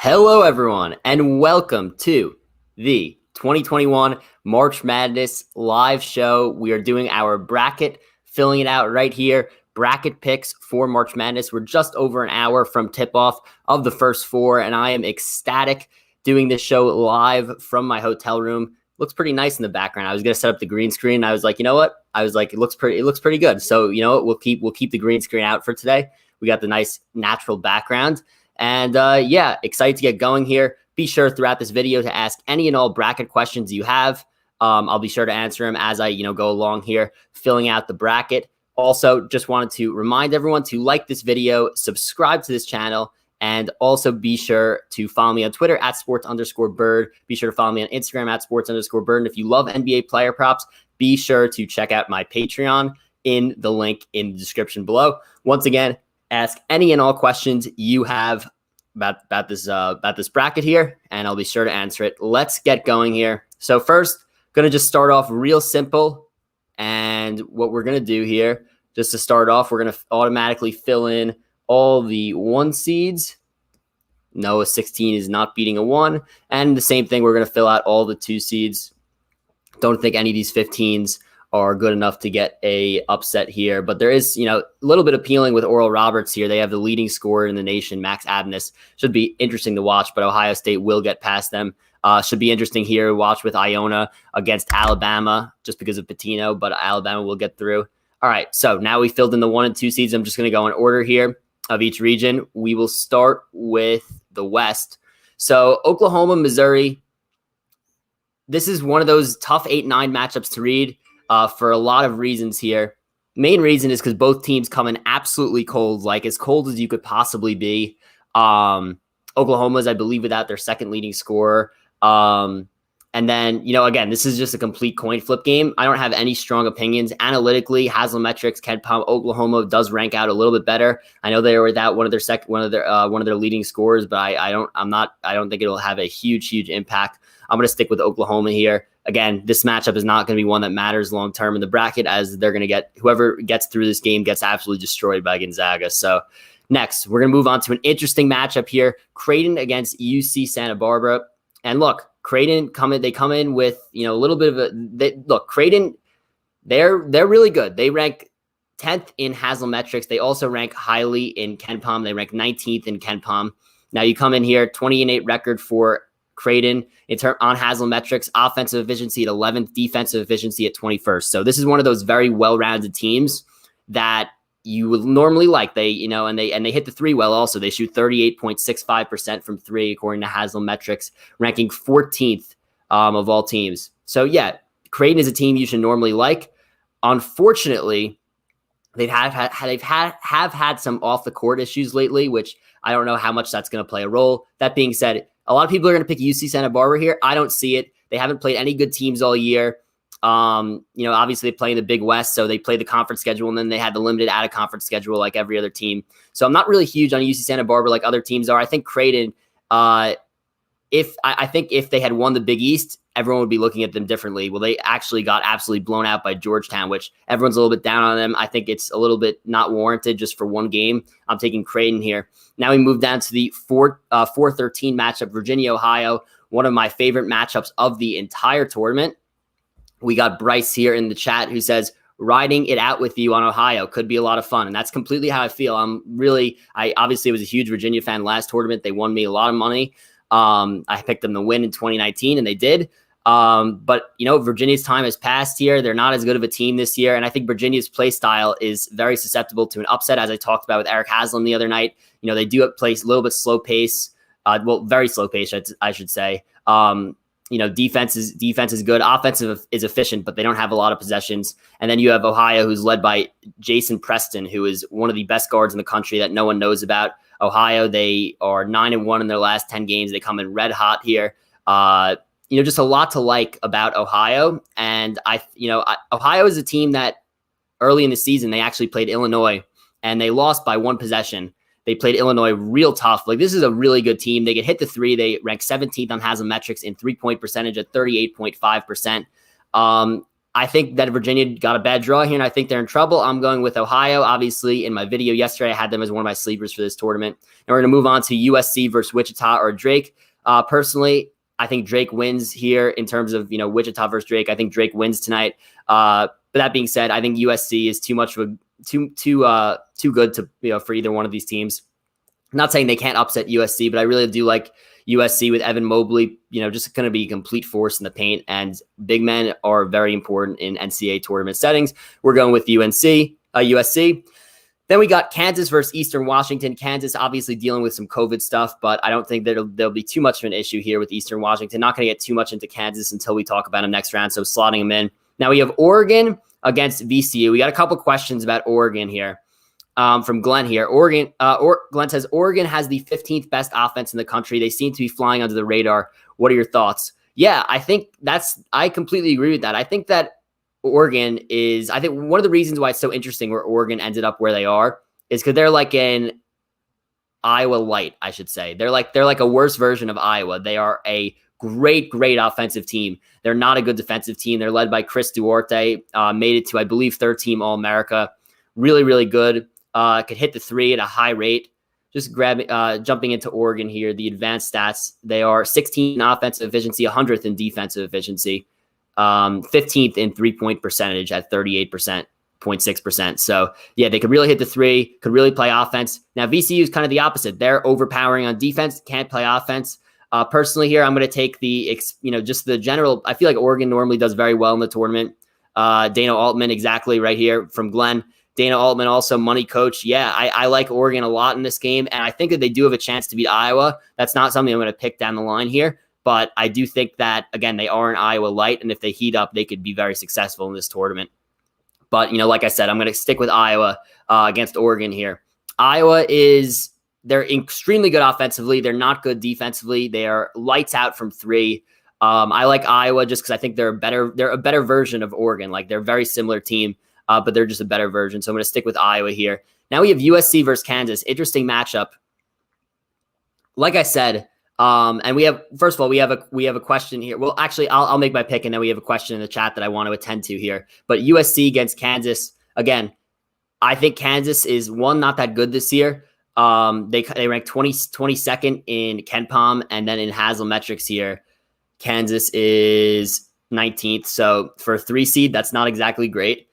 Hello, everyone, and welcome to the 2021 March Madness live show. We are doing our bracket, filling it out right here. Bracket picks for March Madness. We're just over an hour from tip-off of the first four, and I am ecstatic doing this show live from my hotel room. Looks pretty nice in the background. I was gonna set up the green screen. And I was like, you know what? I was like, it looks pretty good. So you know what? We'll keep the green screen out for today. We got the nice natural background. And yeah, excited to get going here. Be sure throughout this video to ask any and all bracket questions you have. I'll be sure to answer them as I go along here, filling out the bracket. Also, just wanted to remind everyone to like this video, subscribe to this channel, and also be sure to follow me on Twitter at @sports_Burd. Be sure to follow me on Instagram at @sports_Burd. And if you love NBA player props, be sure to check out my Patreon in the link in the description below. Once again, ask any and all questions you have about this bracket here, and I'll be sure to answer it. Let's get going here. So first, going to just start off real simple. And what we're going to do here, just to start off, we're going to automatically fill in all the 1 seeds. No, a 16 is not beating a 1. And the same thing, we're going to fill out all the 2 seeds. Don't think any of these 15s are good enough to get a upset here. But there is, a little bit appealing with Oral Roberts here. They have the leading scorer in the nation, Max Abness. Should be interesting to watch, but Ohio State will get past them. Should be interesting here. Watch with Iona against Alabama just because of Pitino, but Alabama will get through. All right, so now we filled in the 1 and 2 seeds. I'm just going to go in order here of each region. We will start with the West. So Oklahoma, Missouri. This is one of those tough 8-9 matchups to read for a lot of reasons here. Main reason is because both teams come in absolutely cold, like as cold as you could possibly be. Oklahoma's, I believe, without their second leading scorer. And then, again, this is just a complete coin flip game. I don't have any strong opinions. Analytically, Haslametrics, KenPom, Oklahoma does rank out a little bit better. I know they were without one of their leading scorers, but I don't think it'll have a huge impact. I'm going to stick with Oklahoma here. Again, this matchup is not going to be one that matters long term in the bracket, as they're going to whoever gets through this game gets absolutely destroyed by Gonzaga. So next, we're going to move on to an interesting matchup here. Creighton against UC Santa Barbara. And look, Creighton come in with, a little bit of Creighton, they're really good. They rank 10th in Haslametrics. They also rank highly in KenPom. They rank 19th in KenPom. Now you come in here, 20-8 record for Creighton on Haslametrics, offensive efficiency at 11th, defensive efficiency at 21st. So this is one of those very well-rounded teams that you would normally like. They hit the 3 well also. They shoot 38.65% from 3 according to Haslametrics, ranking 14th of all teams. So yeah, Creighton is a team you should normally like. Unfortunately, they've had some off the court issues lately, which I don't know how much that's going to play a role. That being said, a lot of people are going to pick UC Santa Barbara here. I don't see it. They haven't played any good teams all year. Obviously they play in the Big West, so they play the conference schedule, and then they had the limited out of conference schedule like every other team. So I'm not really huge on UC Santa Barbara like other teams are. I think Creighton, if they had won the Big East, everyone would be looking at them differently. Well, they actually got absolutely blown out by Georgetown, which everyone's a little bit down on them. I think it's a little bit not warranted just for one game. I'm taking Creighton here. Now we move down to the 4-13 matchup, Virginia, Ohio, one of my favorite matchups of the entire tournament. We got Bryce here in the chat who says, riding it out with you on Ohio could be a lot of fun. And that's completely how I feel. I obviously was a huge Virginia fan last tournament. They won me a lot of money. I picked them to win in 2019, and they did. But Virginia's time has passed here. They're not as good of a team this year. And I think Virginia's play style is very susceptible to an upset, as I talked about with Eric Haslam the other night. They do play a little bit slow pace. Very slow pace, I should say. Defense is good. Offensive is efficient, but they don't have a lot of possessions. And then you have Ohio, who's led by Jason Preston, who is one of the best guards in the country that no one knows about. Ohio, they are 9-1 in their last 10 games. They come in red hot here. Just a lot to like about Ohio. And Ohio is a team that early in the season, they actually played Illinois, and they lost by 1 possession. They played Illinois real tough. Like, this is a really good team. They get hit the 3. They rank 17th on Haslametrics in 3-point percentage at 38.5%. I think that Virginia got a bad draw here, and I think they're in trouble. I'm going with Ohio. Obviously, in my video yesterday, I had them as one of my sleepers for this tournament. And we're going to move on to USC versus Wichita or Drake. Personally, I think Drake wins here in terms of, Wichita versus Drake. I think Drake wins tonight. But that being said, I think USC is too much of a too good to for either one of these teams. I'm not saying they can't upset USC, but I really do like USC with Evan Mobley, just going to be a complete force in the paint, and big men are very important in NCAA tournament settings. We're going with USC. Then we got Kansas versus Eastern Washington. Kansas obviously dealing with some COVID stuff, but I don't think there'll be too much of an issue here with Eastern Washington. Not going to get too much into Kansas until we talk about them next round, so slotting them in. Now we have Oregon against VCU. We got a couple questions about Oregon here. From Glenn here. Glenn says, Oregon has the 15th best offense in the country. They seem to be flying under the radar. What are your thoughts? Yeah, I completely agree with that. I think that Oregon I think one of the reasons why it's so interesting where Oregon ended up where they are is because they're like an Iowa light, I should say. They're like a worse version of Iowa. They are a great offensive team. They're not a good defensive team. They're led by Chris Duarte, made it to, I believe, third team All-America. Really, really good. Could hit the three at a high rate. Just jumping into Oregon here, the advanced stats, they are 16th in offensive efficiency, 100th in defensive efficiency, 15th in three-point percentage at 38.6%. So, yeah, they could really hit the three, could really play offense. Now, VCU is kind of the opposite. They're overpowering on defense, can't play offense. Personally here, I'm going to take just the general. I feel like Oregon normally does very well in the tournament. Dana Altman, exactly right here from Glenn. Dana Altman, also money coach. Yeah, I like Oregon a lot in this game, and I think that they do have a chance to beat Iowa. That's not something I'm going to pick down the line here, but I do think that, again, they are an Iowa light, and if they heat up, they could be very successful in this tournament. But, like I said, I'm going to stick with Iowa against Oregon here. They're extremely good offensively. They're not good defensively. They are lights out from three. I like Iowa just because I think they're a better version of Oregon. Like, they're a very similar team. But they're just a better version. So I'm going to stick with Iowa here. Now we have USC versus Kansas. Interesting matchup. Like I said, and we have a question here. Well, actually, I'll make my pick, and then we have a question in the chat that I want to attend to here. But USC against Kansas, again, I think Kansas is not that good this year. They rank 22nd in KenPom, and then in Haslametrics here, Kansas is 19th. So for a 3 seed, that's not exactly great.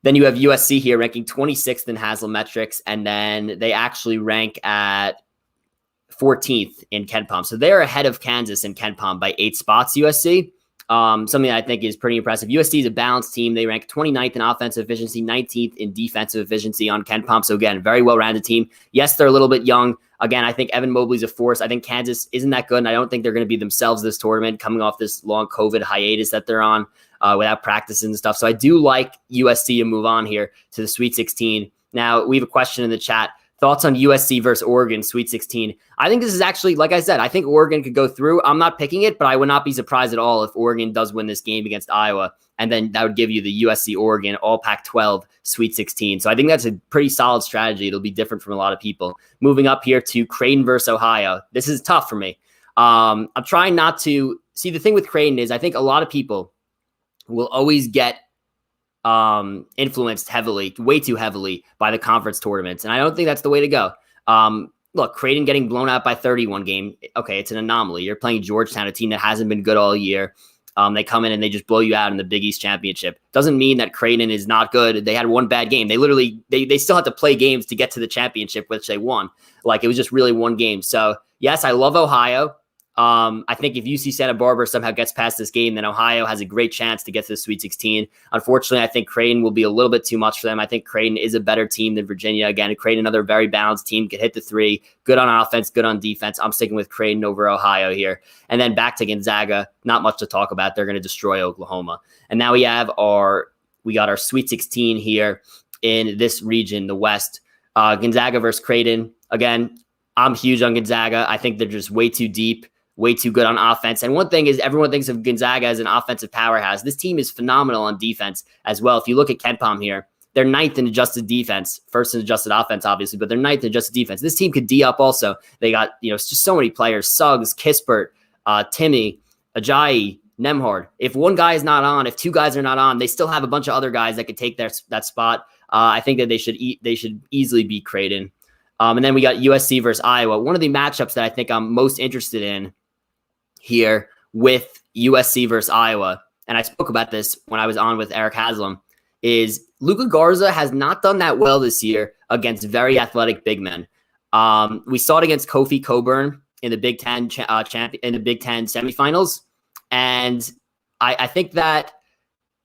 Then you have USC here ranking 26th in Haslametrics, and then they actually rank at 14th in KenPom. So they're ahead of Kansas in KenPom by 8 spots, USC. Something that I think is pretty impressive. USC is a balanced team. They rank 29th in offensive efficiency, 19th in defensive efficiency on KenPom. So again, very well-rounded team. Yes, they're a little bit young. Again, I think Evan Mobley's a force. I think Kansas isn't that good, and I don't think they're going to be themselves this tournament, coming off this long COVID hiatus that they're on without practicing and stuff. So I do like USC to move on here to the Sweet 16. Now, we have a question in the chat. Thoughts on USC versus Oregon, Sweet 16. I think this is actually, like I said, I think Oregon could go through. I'm not picking it, but I would not be surprised at all if Oregon does win this game against Iowa. And then that would give you the USC-Oregon All Pac-12 Sweet 16. So I think that's a pretty solid strategy. It'll be different from a lot of people. Moving up here to Creighton versus Ohio. This is tough for me. I'm trying not to – see, the thing with Creighton is I think a lot of people will always get influenced way too heavily by the conference tournaments. And I don't think that's the way to go. Look, Creighton getting blown out by 31 game. Okay, it's an anomaly. You're playing Georgetown, a team that hasn't been good all year. They come in and they just blow you out in the Big East Championship. Doesn't mean that Creighton is not good. They had one bad game. They still had to play games to get to the championship, which they won. Like, it was just really one game. So yes, I love Ohio. I think if UC Santa Barbara somehow gets past this game, then Ohio has a great chance to get to the Sweet 16. Unfortunately, I think Creighton will be a little bit too much for them. I think Creighton is a better team than Virginia. Again, Creighton, another very balanced team, can hit the three, good on offense, good on defense. I'm sticking with Creighton over Ohio here. And then back to Gonzaga, not much to talk about. They're going to destroy Oklahoma. And now we got our Sweet 16 here in this region, the West. Gonzaga versus Creighton. Again, I'm huge on Gonzaga. I think they're just way too deep, way too good on offense. And one thing is, everyone thinks of Gonzaga as an offensive powerhouse. This team is phenomenal on defense as well. If you look at KenPom here, they're 9th in adjusted defense, first in adjusted offense, obviously, but they're 9th in adjusted defense. This team could D up also. They got, just so many players: Suggs, Kispert, Timmy, Ajayi, Nemhard. If one guy is not on, if two guys are not on, they still have a bunch of other guys that could take that spot. I think that they should easily beat Creighton. And then we got USC versus Iowa. One of the matchups that I think I'm most interested in here with USC versus Iowa, and I spoke about this when I was on with Eric Haslam, is Luka Garza has not done that well this year against very athletic big men. We saw it against Kofi Cockburn in the Big Ten in the Big Ten semifinals, and I think that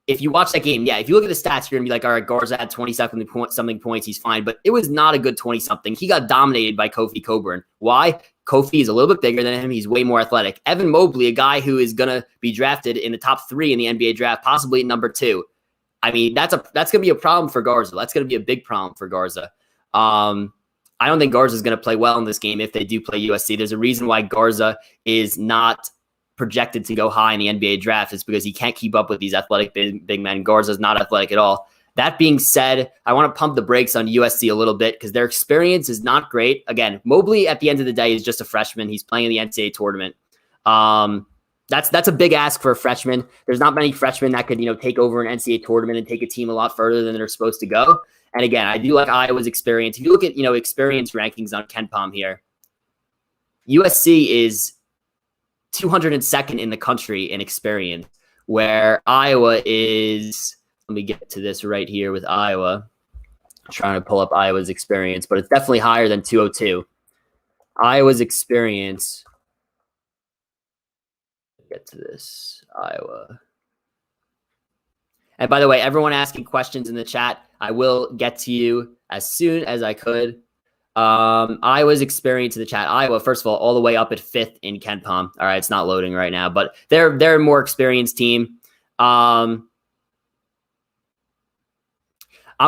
if you watch that game, if you look at the stats, you're gonna be like, all right, Garza had 20-something points, he's fine, but it was not a good 20-something. He got dominated by Kofi Cockburn. Why? Kofi is a little bit bigger than him. He's way more athletic. Evan Mobley, a guy who is gonna be drafted in the top 3 in the NBA draft, possibly number 2. I mean, that's gonna be a problem for Garza. That's gonna be a big problem for Garza. I don't think Garza is gonna play well in this game if they do play USC. There's a reason why Garza is not projected to go high in the NBA draft. Is because he can't keep up with these athletic big men. Garza is not athletic at all. That being said, I want to pump the brakes on USC a little bit because their experience is not great. Again, Mobley at the end of the day is just a freshman. He's playing in the NCAA tournament. That's a big ask for a freshman. There's not many freshmen that could take over an NCAA tournament and take a team a lot further than they're supposed to go. And again, I do like Iowa's experience. If you look at experience rankings on KenPom here, USC is 202nd in the country in experience, where Iowa is, let me get to this right here with Iowa. I'm trying to pull up Iowa's experience, but it's definitely higher than 202. Iowa's experience, get to this, Iowa. And by the way, everyone asking questions in the chat, I will get to you as soon as I could. Iowa's experience in the chat. Iowa, first of all the way up at 5th in KenPom. All right, it's not loading right now, but they're a more experienced team. I'm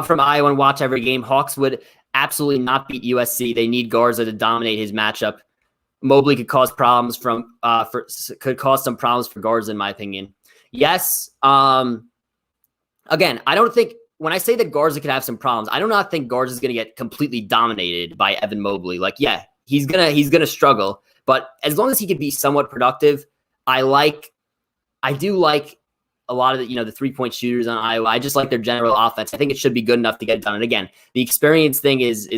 from Iowa and watch every game. Hawks would absolutely not beat USC. They need Garza to dominate his matchup. Mobley could cause problems some problems for Garza, in my opinion. Yes. Again, I don't think. When I say that Garza could have some problems, I do not think Garza is going to get completely dominated by Evan Mobley. Like, yeah, he's gonna struggle, but as long as he can be somewhat productive, I do like a lot of the the 3-point shooters on Iowa. I just like their general offense. I think it should be good enough to get it done. And again, the experience thing is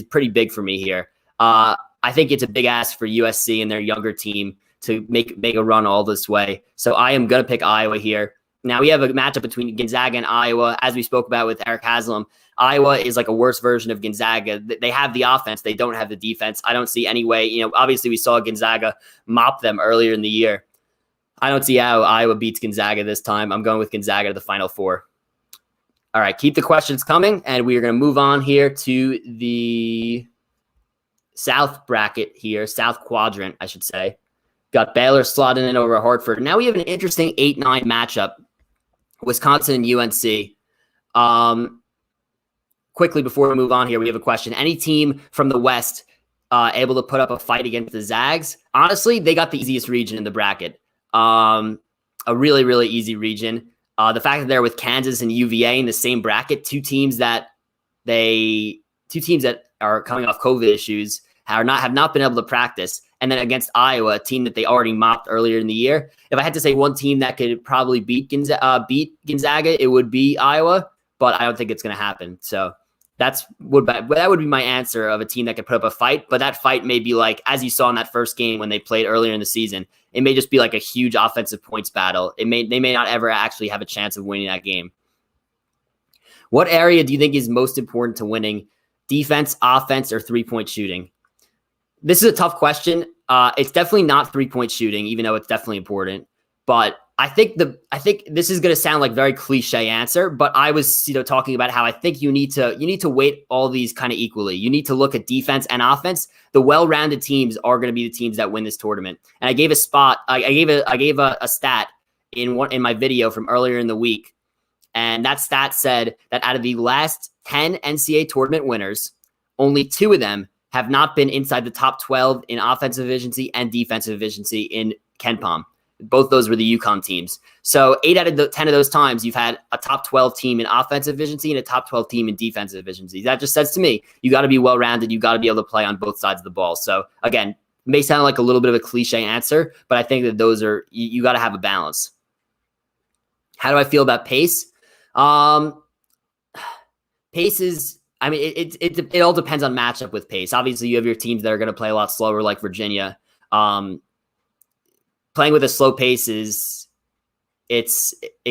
pretty big for me here. I think it's a big ask for USC and their younger team to make a run all this way. So I am gonna pick Iowa here. Now we have a matchup between Gonzaga and Iowa, as we spoke about with Eric Haslam. Iowa is like a worse version of Gonzaga. They have the offense. They don't have the defense. I don't see any way. Obviously we saw Gonzaga mop them earlier in the year. I don't see how Iowa beats Gonzaga this time. I'm going with Gonzaga to the Final Four. All right, keep the questions coming, and we are going to move on here to the South bracket here, South quadrant, I should say. Got Baylor slotting in over Hartford. Now we have an interesting 8-9 matchup. Wisconsin and UNC. Quickly before we move on here, we have a question. Any team from the West able to put up a fight against the Zags? Honestly, they got the easiest region in the bracket. A really, really easy region. The fact that they're with Kansas and UVA in the same bracket, two teams that are coming off COVID issues have not been able to practice. And then against Iowa, a team that they already mopped earlier in the year. If I had to say one team that could probably beat Gonzaga, it would be Iowa, but I don't think it's going to happen. So that would be my answer of a team that could put up a fight. But that fight may be like, as you saw in that first game when they played earlier in the season, it may just be like a huge offensive points battle. They may not ever actually have a chance of winning that game. What area do you think is most important to winning? Defense, offense, or 3-point shooting? This is a tough question. It's definitely not 3-point shooting, even though it's definitely important. But I think this is going to sound like very cliche answer, but I was talking about how I think you need to weight all these kind of equally. You need to look at defense and offense. The well-rounded teams are going to be the teams that win this tournament. And I gave a stat in my video from earlier in the week, and that stat said that out of the last 10 NCAA tournament winners, only 2 of them have not been inside the top 12 in offensive efficiency and defensive efficiency in KenPom. Both those were the UConn teams. So 8 out of the 10 of those times, you've had a top 12 team in offensive efficiency and a top 12 team in defensive efficiency. That just says to me, you got to be well-rounded. You got to be able to play on both sides of the ball. So again, may sound like a little bit of a cliche answer, but I think that those are, you got to have a balance. How do I feel about pace? Pace is, I mean, it all depends on matchup with pace. Obviously, you have your teams that are going to play a lot slower, like Virginia. Playing with a slow pace it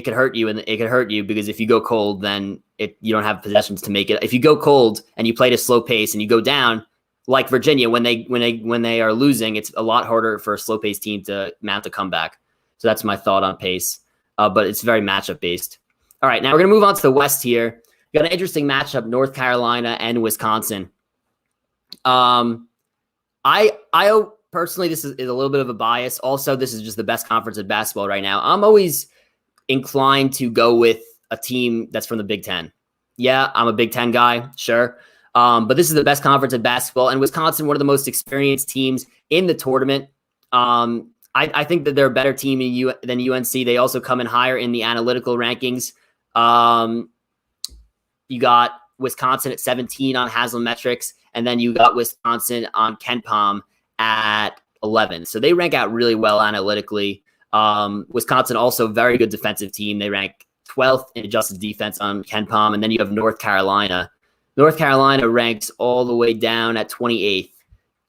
could hurt you, and it could hurt you because if you go cold, then you don't have possessions to make it. If you go cold and you play at a slow pace and you go down, like Virginia, when they are losing, it's a lot harder for a slow pace team to mount a comeback. So that's my thought on pace. But it's very matchup based. All right, now we're gonna move on to the West here. We got an interesting matchup: North Carolina and Wisconsin. I personally, this is a little bit of a bias. Also, this is just the best conference in basketball right now. I'm always inclined to go with a team that's from the Big Ten. Yeah, I'm a Big Ten guy, sure. But this is the best conference in basketball, and Wisconsin, one of the most experienced teams in the tournament. I think that they're a better team than UNC. They also come in higher in the analytical rankings. You got Wisconsin at 17 on Haslametrics, and then you got Wisconsin on KenPom at 11. So they rank out really well analytically. Wisconsin also very good defensive team. They rank 12th in adjusted defense on KenPom, and then you have North Carolina. North Carolina ranks all the way down at 28th.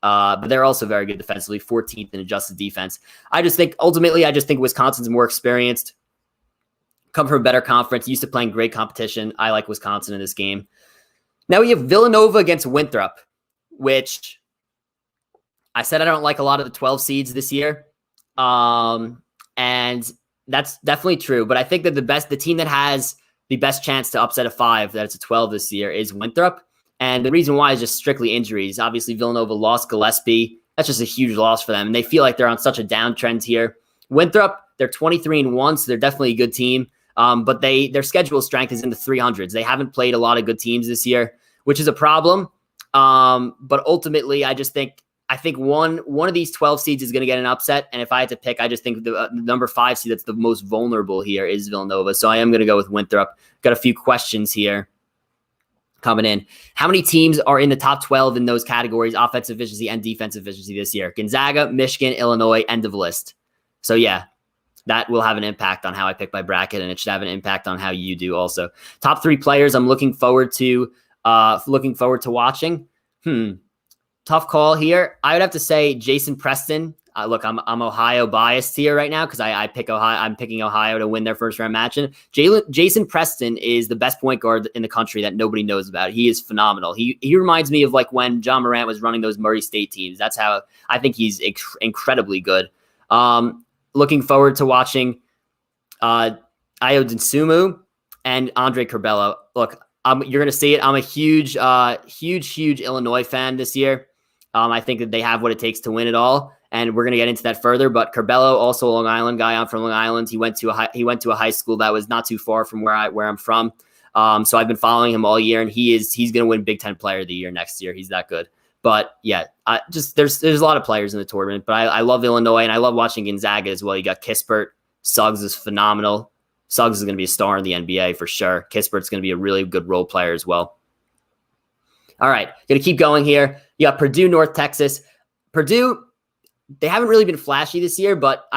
But they're also very good defensively, 14th in adjusted defense. I just think Wisconsin's more experienced, come from a better conference, used to playing great competition. I like Wisconsin in this game. Now we have Villanova against Winthrop, which I said I don't like a lot of the 12 seeds this year. And that's definitely true. But I think that the team that has the best chance to upset a 5, that's a 12 this year, is Winthrop. And the reason why is just strictly injuries. Obviously, Villanova lost Gillespie. That's just a huge loss for them. And they feel like they're on such a downtrend here. Winthrop, they're 23-1, so they're definitely a good team. But their schedule strength is in the 300s. They haven't played a lot of good teams this year, which is a problem. But ultimately, I think one of these 12 seeds is going to get an upset. And if I had to pick, I just think the number 5 seed that's the most vulnerable here is Villanova. So I am going to go with Winthrop. Got a few questions here coming in. How many teams are in the top 12 in those categories, offensive efficiency and defensive efficiency this year? Gonzaga, Michigan, Illinois, end of list. So yeah, that will have an impact on how I pick my bracket, and it should have an impact on how you do also. Top 3 players I'm looking forward to watching. Tough call here. I would have to say Jason Preston. Look, I'm Ohio biased here right now because I pick Ohio. I'm picking Ohio to win their first round match. And Jason Preston is the best point guard in the country that nobody knows about. He is phenomenal. He reminds me of like when John Morant was running those Murray State teams. That's how I think he's incredibly good. Looking forward to watching Ayo Dosunmu and Andre Curbelo. Look, you're going to see it. I'm a huge Illinois fan this year. I think that they have what it takes to win it all, and we're going to get into that further. But Curbelo, also a Long Island guy. I'm from Long Island. He went to a high school that was not too far from where I'm from. So I've been following him all year, and he's going to win Big Ten Player of the Year next year. He's that good. But yeah, there's a lot of players in the tournament. But I love Illinois, and I love watching Gonzaga as well. You got Kispert. Suggs is phenomenal. Suggs is going to be a star in the NBA for sure. Kispert's going to be a really good role player as well. All right, going to keep going here. You got Purdue, North Texas. Purdue, they haven't really been flashy this year, but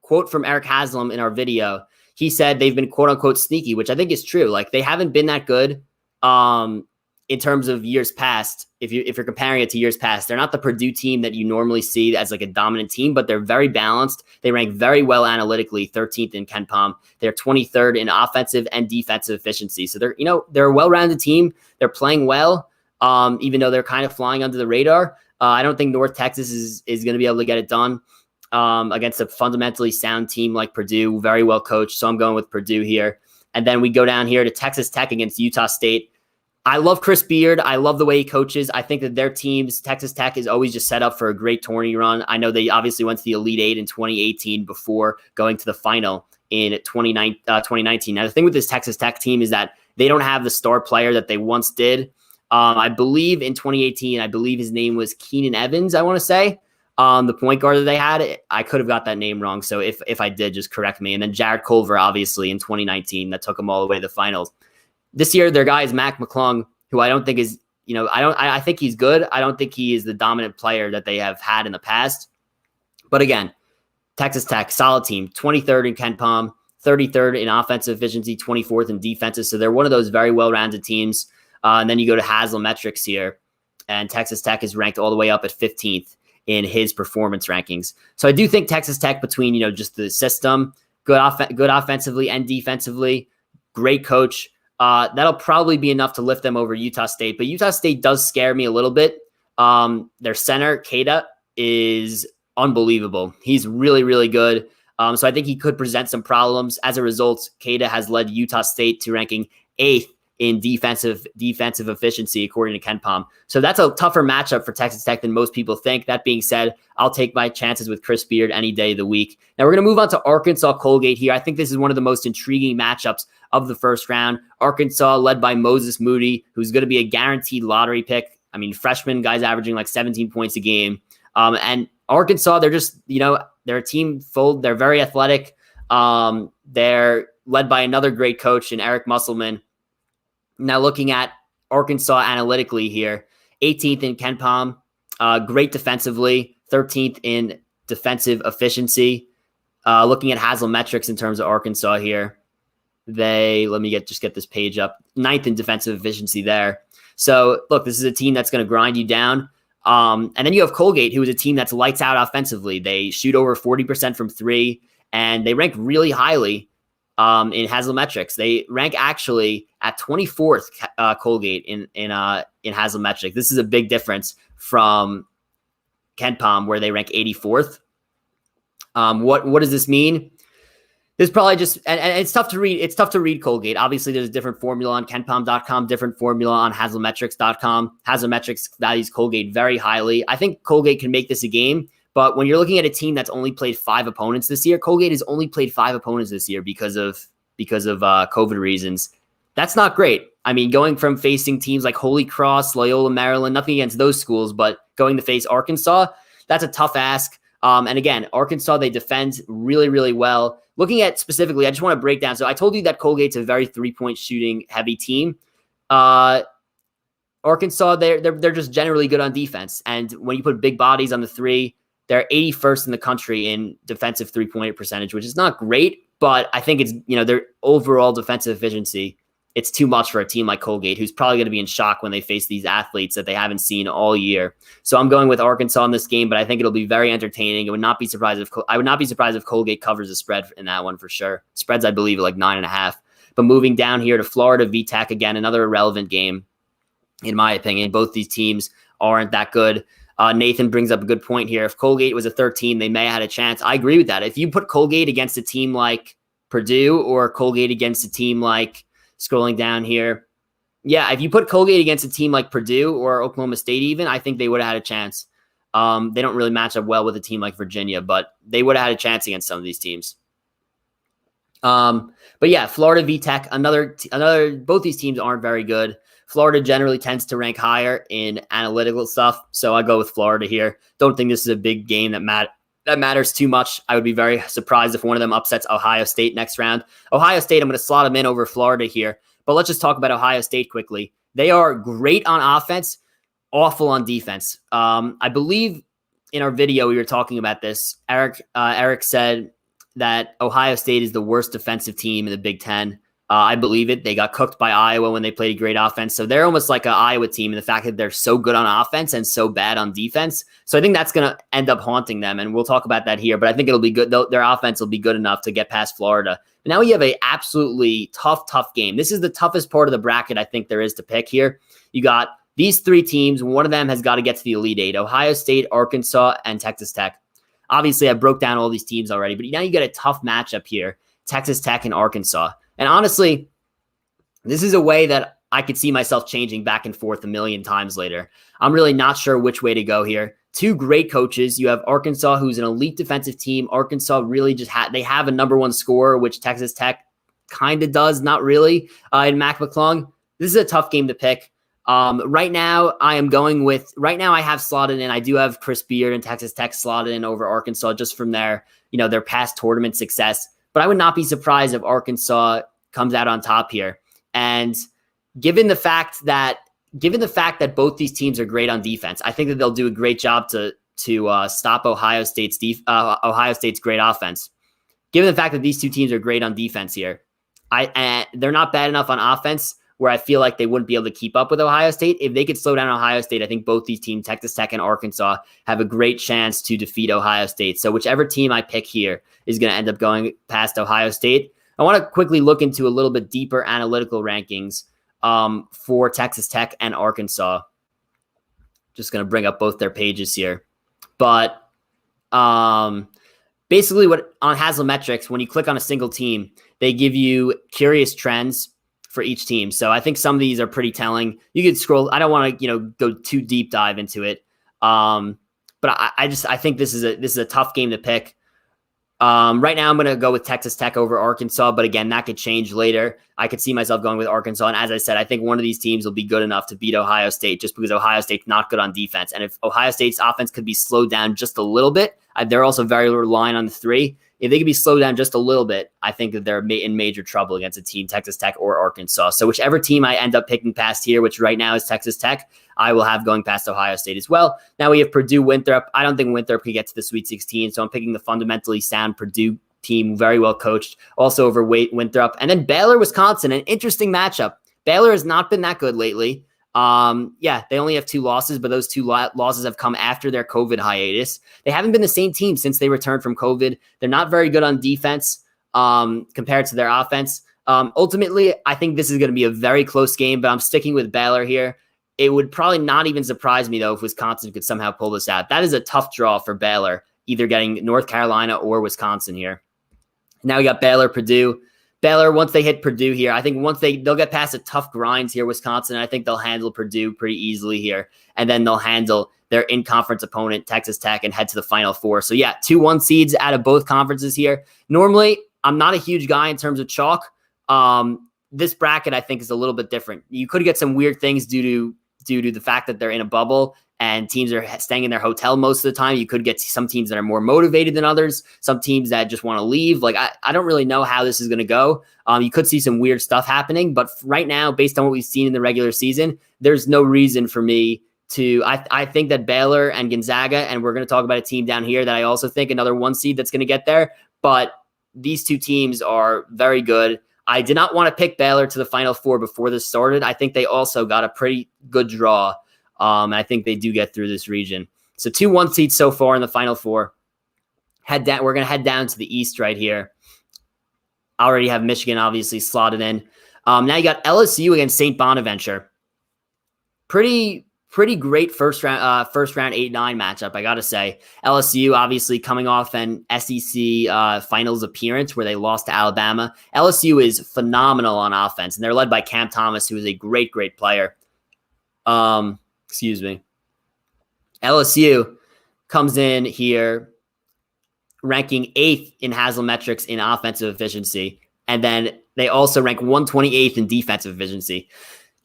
quote from Eric Haslam in our video, he said they've been quote unquote sneaky, which I think is true. Like they haven't been that good in terms of years past. If you're comparing it to years past, they're not the Purdue team that you normally see as like a dominant team, but they're very balanced. They rank very well analytically, 13th in KenPom. They're 23rd in offensive and defensive efficiency. So they're a well-rounded team. They're playing well, even though they're kind of flying under the radar. I don't think North Texas is going to be able to get it done against a fundamentally sound team like Purdue, very well coached. So I'm going with Purdue here. And then we go down here to Texas Tech against Utah State. I love Chris Beard. I love the way he coaches. I think that their teams, Texas Tech, is always just set up for a great tourney run. I know they obviously went to the Elite Eight in 2018 before going to the final in 2019. Now, the thing with this Texas Tech team is that they don't have the star player that they once did. I believe in 2018, his name was Keenan Evans, I want to say. The point guard that they had, I could have got that name wrong. So if I did, just correct me. And then Jared Culver, obviously, in 2019, that took them all the way to the finals. This year, their guy is Mac McClung, who I don't think is, I think he's good. I don't think he is the dominant player that they have had in the past. But again, Texas Tech, solid team, 23rd in KenPom, 33rd in offensive efficiency, 24th in defensive. So they're one of those very well-rounded teams. And then you go to Haslametrics here, and Texas Tech is ranked all the way up at 15th in his performance rankings. So I do think Texas Tech, between, just the system, good offensively and defensively, great coach, that'll probably be enough to lift them over Utah State. But Utah State does scare me a little bit. Their center, Keita, is unbelievable. He's really, really good. So I think he could present some problems. As a result, Keita has led Utah State to ranking 8th in defensive efficiency, according to KenPom. So that's a tougher matchup for Texas Tech than most people think. That being said, I'll take my chances with Chris Beard any day of the week. Now we're going to move on to Arkansas Colgate here. I think this is one of the most intriguing matchups of the first round. Arkansas, led by Moses Moody, who's going to be a guaranteed lottery pick. I mean, freshman guys averaging like 17 points a game. And Arkansas, they're just, they're a team full. They're very athletic. They're led by another great coach in Eric Musselman. Now looking at Arkansas analytically here, 18th in KenPom, great defensively, 13th in defensive efficiency. Looking at Haslametrics in terms of Arkansas here, let me get this page up, 9th in defensive efficiency there. So look, this is a team that's going to grind you down. And then you have Colgate, who is a team that's lights out offensively. They shoot over 40% from three, and they rank really highly in Haslametrics. They rank actually at 24th, Colgate in Haslametrics. This is a big difference from KenPom, where they rank 84th. What does this mean? This probably just, and it's tough to read. It's tough to read Colgate. Obviously, there's a different formula on KenPom.com, different formula on Haslametrics.com. Haslametrics values Colgate very highly. I think Colgate can make this a game, but when you're looking at a team that's only played 5 opponents this year, Colgate has only played 5 opponents this year because of COVID reasons. That's not great. I mean, going from facing teams like Holy Cross, Loyola Maryland, nothing against those schools, but going to face Arkansas, that's a tough ask. And again, Arkansas, they defend really, really well. Looking at specifically, I just want to break down. So I told you that Colgate's a very 3-point shooting heavy team. Arkansas, they're just generally good on defense. And when you put big bodies on the three, they're 81st in the country in defensive 3-point percentage, which is not great, but I think it's, their overall defensive efficiency, it's too much for a team like Colgate, who's probably going to be in shock when they face these athletes that they haven't seen all year. So I'm going with Arkansas in this game, but I think it'll be very entertaining. I would not be surprised if Colgate covers the spread in that one for sure. Spreads, I believe, are like 9.5. But moving down here to Florida VTech, again, another irrelevant game, in my opinion. Both these teams aren't that good. Nathan brings up a good point here. If Colgate was a 13, they may have had a chance. I agree with that. If you put Colgate against a team like Purdue or Colgate against a team like, scrolling down here, if you put Colgate against a team like Purdue or Oklahoma State even, I think they would have had a chance. They don't really match up well with a team like Virginia, but they would have had a chance against some of these teams. But yeah, Florida VTech, another. Both these teams aren't very good. Florida generally tends to rank higher in analytical stuff, so I go with Florida here. Don't think this is a big game that matters too much. I would be very surprised if one of them upsets Ohio State next round. Ohio State, I'm going to slot them in over Florida here. But let's just talk about Ohio State quickly. They are great on offense, awful on defense. I believe in our video we were talking about this. Eric said that Ohio State is the worst defensive team in the Big Ten. I believe it. They got cooked by Iowa when they played a great offense. So they're almost like an Iowa team in the fact that they're so good on offense and so bad on defense. So I think that's going to end up haunting them. And we'll talk about that here. But I think it'll be good. Their offense will be good enough to get past Florida. But now we have an absolutely tough game. This is the toughest part of the bracket I think there is to pick here. You got these 3 teams. One of them has got to get to the Elite Eight: Ohio State, Arkansas, and Texas Tech. Obviously, I broke down all these teams already. But now you get a tough matchup here: Texas Tech and Arkansas. And honestly, this is a way that I could see myself changing back and forth a million times later. I'm really not sure which way to go here. 2 great coaches. You have Arkansas, who's an elite defensive team. Arkansas really just they have a number 1 scorer, which Texas Tech kind of does, not really, in Mac McClung. This is a tough game to pick. Right now, I have slotted in. I do have Chris Beard and Texas Tech slotted in over Arkansas just from their past tournament success. But I would not be surprised if Arkansas comes out on top here. And given the fact that both these teams are great on defense, I think that they'll do a great job to stop Ohio State's great offense. given the fact that these two teams are great on defense here, they're not bad enough on offense where I feel like they wouldn't be able to keep up with Ohio State. If they could slow down Ohio State, I think both these teams, Texas Tech and Arkansas, have a great chance to defeat Ohio State. So whichever team I pick here is going to end up going past Ohio State. I want to quickly look into a little bit deeper analytical rankings for Texas Tech and Arkansas. Just going to bring up both their pages here. But basically what on Haslametrics, when you click on a single team, they give you curious trends for each team. So I think some of these are pretty telling. You could scroll. I don't want to, go too deep dive into it. But I think this is a tough game to pick. Right now I'm going to go with Texas Tech over Arkansas, but again, that could change later. I could see myself going with Arkansas. And as I said, I think one of these teams will be good enough to beat Ohio State just because Ohio State's not good on defense. And if Ohio State's offense could be slowed down just a little bit, they're also very reliant on the three. If they could be slowed down just a little bit, I think that they're in major trouble against a team, Texas Tech or Arkansas. So whichever team I end up picking past here, which right now is Texas Tech, I will have going past Ohio State as well. Now we have Purdue Winthrop. I don't think Winthrop could get to the Sweet 16, so I'm picking the fundamentally sound Purdue team, very well coached, also over Winthrop. And then Baylor, Wisconsin, an interesting matchup. Baylor has not been that good lately. They only have 2 losses, but those 2 losses have come after their COVID hiatus. They haven't been the same team since they returned from COVID. They're not very good on defense compared to their offense. Ultimately, I think this is going to be a very close game, but I'm sticking with Baylor here. It would probably not even surprise me, though, if Wisconsin could somehow pull this out. That is a tough draw for Baylor, either getting North Carolina or Wisconsin here. Now we got Baylor, Purdue. Baylor, once they hit Purdue here, I think once they'll get past the tough grinds here, Wisconsin, I think they'll handle Purdue pretty easily here. And then they'll handle their in-conference opponent, Texas Tech, and head to the Final Four. So yeah, 2-1 seeds out of both conferences here. Normally, I'm not a huge guy in terms of chalk. This bracket, I think, is a little bit different. You could get some weird things due to the fact that they're in a bubble and teams are staying in their hotel most of the time. You could get some teams that are more motivated than others, some teams that just want to leave. Like, I don't really know how this is going to go. You could see some weird stuff happening, but right now, based on what we've seen in the regular season, there's no reason for me to, I think that Baylor and Gonzaga, and we're going to talk about a team down here that I also think another 1 seed that's going to get there, but these two teams are very good. I did not want to pick Baylor to the Final Four before this started. I think they also got a pretty good draw. I think they do get through this region. So 2-1 seeds so far in the Final Four. We're going to head down to the East right here. I already have Michigan obviously slotted in. Now you got LSU against St. Bonaventure. Pretty great first round 8-9 matchup, I got to say. LSU obviously coming off an SEC finals appearance where they lost to Alabama. LSU is phenomenal on offense, and they're led by Cam Thomas, who is a great player. LSU comes in here ranking 8th in Haslametrics in offensive efficiency, and then they also rank 128th in defensive efficiency.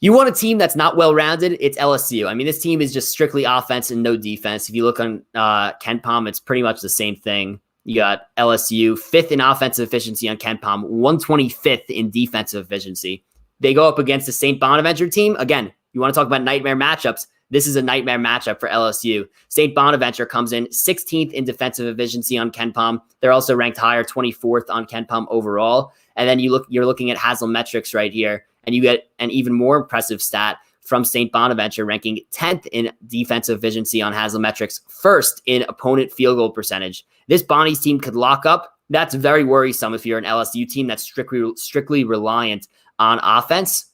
You want a team that's not well-rounded, it's LSU. I mean, this team is just strictly offense and no defense. If you look on KenPom, it's pretty much the same thing. You got LSU 5th in offensive efficiency on KenPom, 125th in defensive efficiency. They go up against the St. Bonaventure team. Again, you want to talk about nightmare matchups. This is a nightmare matchup for LSU. St. Bonaventure comes in 16th in defensive efficiency on KenPom. They're also ranked higher, 24th on KenPom overall. And then you're looking at Haslametrics right here, and you get an even more impressive stat from St. Bonaventure, ranking 10th in defensive efficiency on Haslametrics, 1st in opponent field goal percentage. This Bonnie's team could lock up. That's very worrisome if you're an LSU team that's strictly reliant on offense.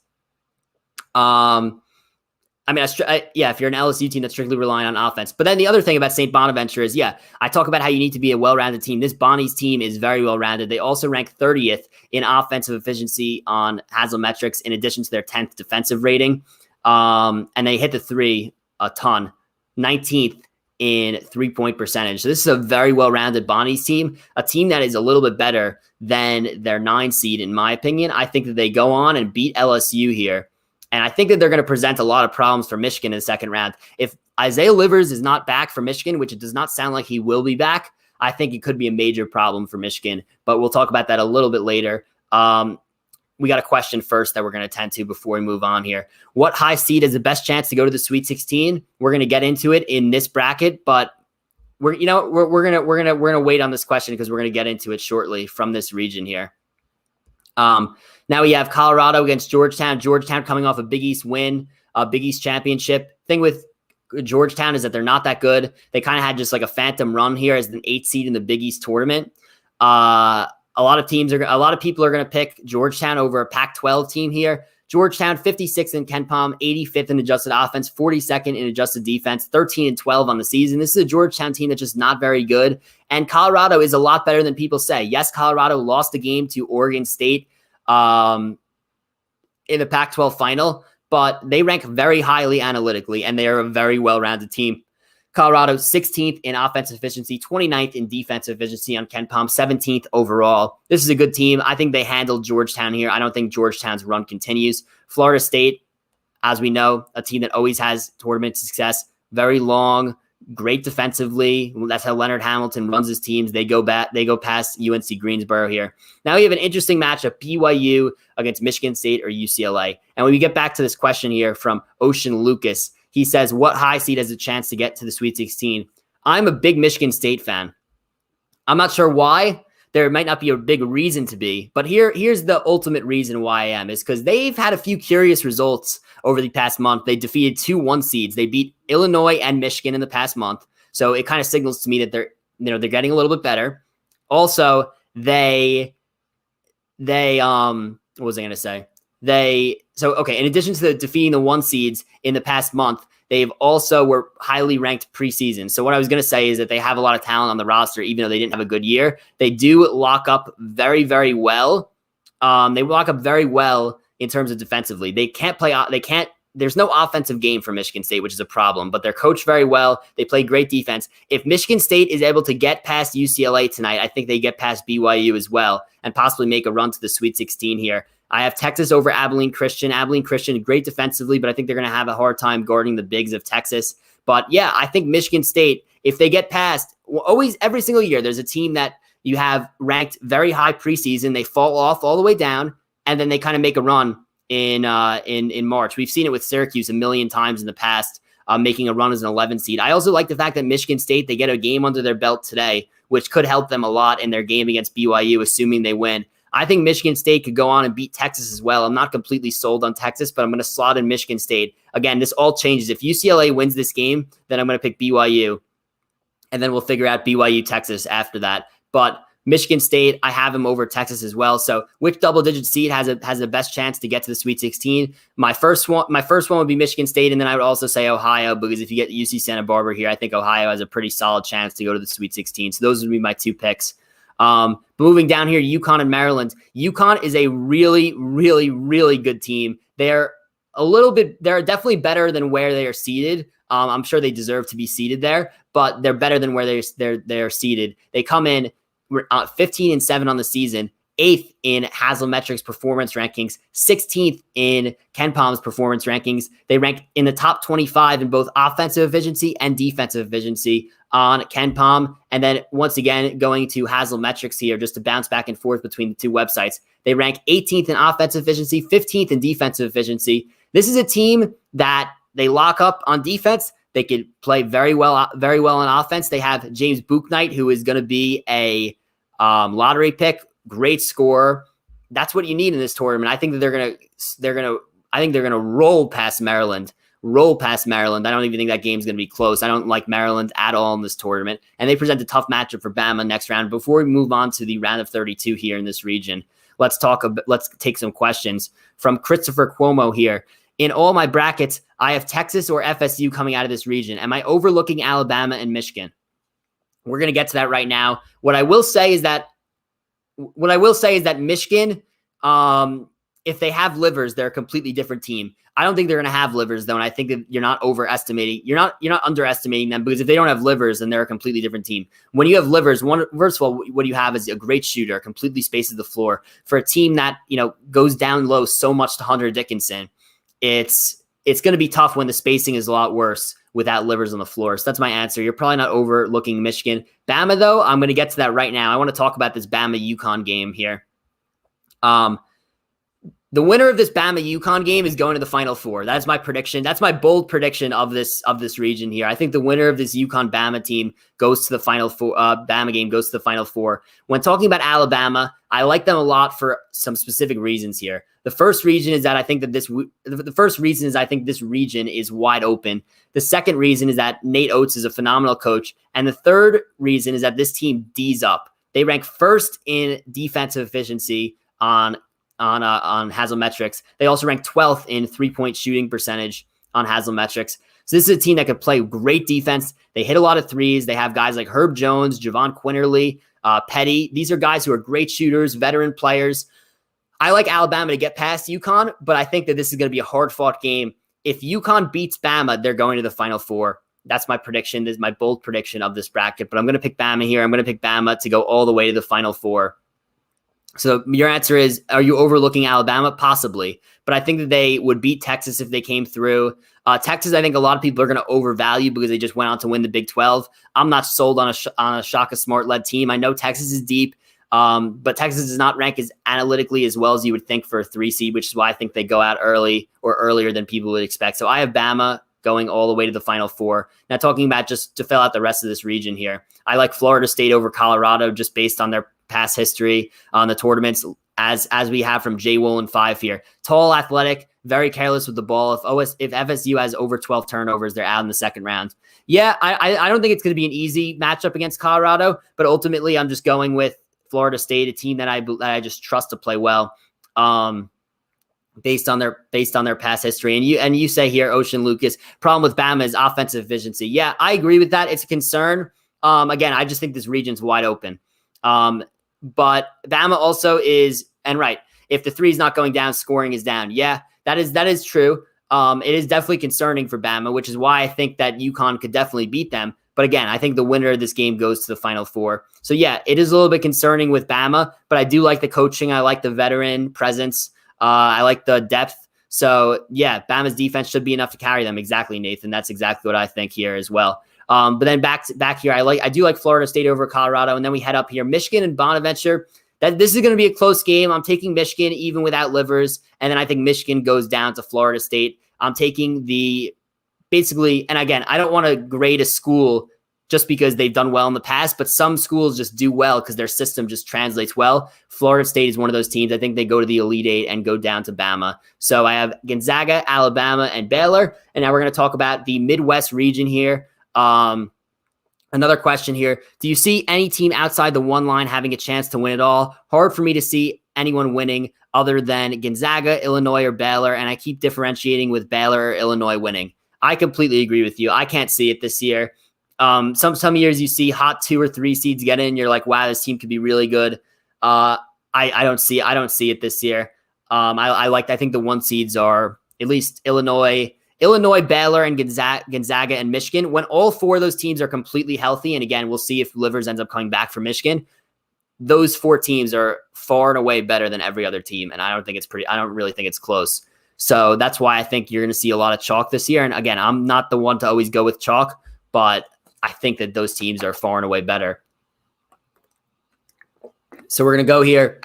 If you're an LSU team that's strictly relying on offense. But then the other thing about St. Bonaventure is, I talk about how you need to be a well-rounded team. This Bonnie's team is very well-rounded. They also rank 30th in offensive efficiency on Haslametrics, in addition to their 10th defensive rating. And they hit the 3 a ton, 19th in 3-point percentage. So this is a very well-rounded Bonnie's team, a team that is a little bit better than their 9 seed, in my opinion. I think that they go on and beat LSU here. And I think that they're going to present a lot of problems for Michigan in the second round. If Isaiah Livers is not back for Michigan, which it does not sound like he will be back, I think it could be a major problem for Michigan. But we'll talk about that a little bit later. We got a question first that we're going to tend to before we move on here. What high seed has the best chance to go to the Sweet 16? We're going to get into it in this bracket, but we're gonna wait on this question because we're gonna get into it shortly from this region here. Now we have Colorado against Georgetown. Georgetown coming off a Big East win, a Big East championship. Thing with Georgetown is that they're not that good. They kind of had just like a phantom run here as an 8th seed in the Big East tournament. A lot of people are going to pick Georgetown over a Pac-12 team here. Georgetown 56th in KenPom, 85th in adjusted offense, 42nd in adjusted defense, 13-12 on the season. This is a Georgetown team that's just not very good. And Colorado is a lot better than people say. Yes, Colorado lost a game to Oregon State in the Pac-12 final, but they rank very highly analytically, and they are a very well-rounded team. Colorado 16th in offensive efficiency, 29th in defensive efficiency on KenPom, 17th overall. This is a good team. I think they handled Georgetown here. I don't think Georgetown's run continues. Florida State, as we know, a team that always has tournament success, very long, great defensively. That's how Leonard Hamilton runs his teams. They go past UNC Greensboro here. Now we have an interesting matchup, BYU against Michigan State or UCLA. And when we get back to this question here from Ocean Lucas, he says, what high seed has a chance to get to the Sweet 16? I'm a big Michigan State fan. I'm not sure why. There might not be a big reason to be, but here's the ultimate reason why I am, is because they've had a few curious results over the past month. They defeated 2 1 seeds. They beat Illinois and Michigan in the past month. So it kind of signals to me that they're getting a little bit better. Also, what was I going to say? In addition to defeating the 1 seeds in the past month, they've also were highly ranked preseason. So what I was going to say is that they have a lot of talent on the roster, even though they didn't have a good year. They do lock up very, very well. They lock up very well in terms of defensively. There's no offensive game for Michigan State, which is a problem, but they're coached very well. They play great defense. If Michigan State is able to get past UCLA tonight, I think they get past BYU as well and possibly make a run to the Sweet 16 here. I have Texas over Abilene Christian. Abilene Christian, great defensively, but I think they're going to have a hard time guarding the bigs of Texas. But yeah, I think Michigan State, if they get past, every single year, there's a team that you have ranked very high preseason. They fall off all the way down, and then they kind of make a run in March. We've seen it with Syracuse a million times in the past, making a run as an 11 seed. I also like the fact that Michigan State, they get a game under their belt today, which could help them a lot in their game against BYU, assuming they win. I think Michigan State could go on and beat Texas as well. I'm not completely sold on Texas, but I'm going to slot in Michigan State. Again, this all changes. If UCLA wins this game, then I'm going to pick BYU, and then we'll figure out BYU Texas after that. But Michigan State, I have them over Texas as well. So which double-digit seed has the best chance to get to the Sweet 16? My first one would be Michigan State, and then I would also say Ohio, because if you get UC Santa Barbara here, I think Ohio has a pretty solid chance to go to the Sweet 16. So those would be my 2 picks. Moving down here, UConn and Maryland. UConn is a really, really, really good team. They're definitely better than where they are seated. I'm sure they deserve to be seated there, but they're better than where they're seated. They come in 15-7 on the season, 8th in Haslametrics performance rankings, 16th in KenPom's performance rankings. They rank in the top 25 in both offensive efficiency and defensive efficiency on KenPom. And then once again, going to Haslametrics here, just to bounce back and forth between the 2 websites. They rank 18th in offensive efficiency, 15th in defensive efficiency. This is a team that they lock up on defense. They could play very well on offense. They have James Bouknight, who is going to be a lottery pick, great scorer. That's what you need in this tournament. I think that they're gonna roll past Maryland. I don't even think that game's going to be close. I don't like Maryland at all in this tournament, and they present a tough matchup for Bama next round. Before we move on to the round of 32 here in this region, let's take some questions from Christopher Cuomo here. In all my brackets, I have Texas or FSU coming out of this region. Am I overlooking Alabama and Michigan? We're going to get to that right now. What I will say is that Michigan, if they have livers, they're a completely different team. I don't think they're going to have livers, though, and I think that you're not underestimating them, because if they don't have livers, then they're a completely different team. When you have livers, first of all, what you have is a great shooter, completely spaces the floor. For a team that goes down low so much to Hunter Dickinson, it's going to be tough when the spacing is a lot worse without livers on the floor. So that's my answer. You're probably not overlooking Michigan. Bama, though, I'm going to get to that right now. I want to talk about this Bama-UConn game here. The winner of this Bama UConn game is going to the Final Four. That's my prediction. That's my bold prediction of this region here. I think the winner of this UConn Bama team goes to the Final Four. Bama game goes to the Final Four. When talking about Alabama, I like them a lot for some specific reasons here. The first reason is that I think that this region is wide open. The second reason is that Nate Oates is a phenomenal coach, and the third reason is that this team D's up. They rank first in defensive efficiency on Haslametrics. They also rank 12th in 3-point shooting percentage on Haslametrics. So this is a team that could play great defense. They hit a lot of threes. They have guys like Herb Jones, Javon Quinterly, Petty. These are guys who are great shooters, veteran players. I like Alabama to get past UConn, but I think that this is going to be a hard-fought game. If UConn beats Bama, they're going to the Final Four. That's my prediction. This is my bold prediction of this bracket, but I'm going to pick Bama here. I'm going to pick Bama to go all the way to the Final Four. So your answer is, are you overlooking Alabama? Possibly. But I think that they would beat Texas if they came through. Texas, I think a lot of people are going to overvalue because they just went on to win the Big 12. I'm not sold on a Shaka Smart-led team. I know Texas is deep, but Texas does not rank as analytically as well as you would think for a 3 seed, which is why I think they go out early or earlier than people would expect. So I have Bama going all the way to the Final Four. Now, talking about just to fill out the rest of this region here, I like Florida State over Colorado just based on their past history on the tournaments, as we have from Jay Woolen 5 here. Tall, athletic, very careless with the ball. If FSU has over 12 turnovers, they're out in the second round. Yeah, I don't think it's going to be an easy matchup against Colorado, but ultimately I'm just going with Florida State, a team that I just trust to play well, based on their past history. And you say here, Ocean Lucas, problem with Bama is offensive efficiency. Yeah, I agree with that. It's a concern. Again, I just think this region's wide open. But Bama also is, and right, if the 3 is not going down, scoring is down. Yeah, that is true. It is definitely concerning for Bama, which is why I think that UConn could definitely beat them. But again, I think the winner of this game goes to the Final Four. So yeah, it is a little bit concerning with Bama, but I do like the coaching. I like the veteran presence. I like the depth. So yeah, Bama's defense should be enough to carry them. Exactly, Nathan. That's exactly what I think here as well. But then back here, I do like Florida State over Colorado, and then we head up here, Michigan and Bonaventure. This is going to be a close game. I'm taking Michigan even without Livers, and then I think Michigan goes down to Florida State. I'm taking and again, I don't want to grade a school just because they've done well in the past, but some schools just do well because their system just translates well. Florida State is one of those teams. I think they go to the Elite Eight and go down to Bama. So I have Gonzaga, Alabama, and Baylor, and now we're going to talk about the Midwest region here. Another question here. Do you see any team outside the one line having a chance to win it all? Hard for me to see anyone winning other than Gonzaga, Illinois, or Baylor, and I keep differentiating with Baylor or Illinois winning. I completely agree with you. I can't see it this year. Some years you see hot 2 or 3 seeds get in, you're like, wow, this team could be really good. I don't see it this year. I think the 1 seeds are at least Illinois, Baylor, and Gonzaga, and Michigan. When all 4 of those teams are completely healthy, and again, we'll see if Livers ends up coming back for Michigan, those 4 teams are far and away better than every other team, and I don't really think it's close. So that's why I think you're going to see a lot of chalk this year. And again, I'm not the one to always go with chalk, but I think that those teams are far and away better. So we're going to go here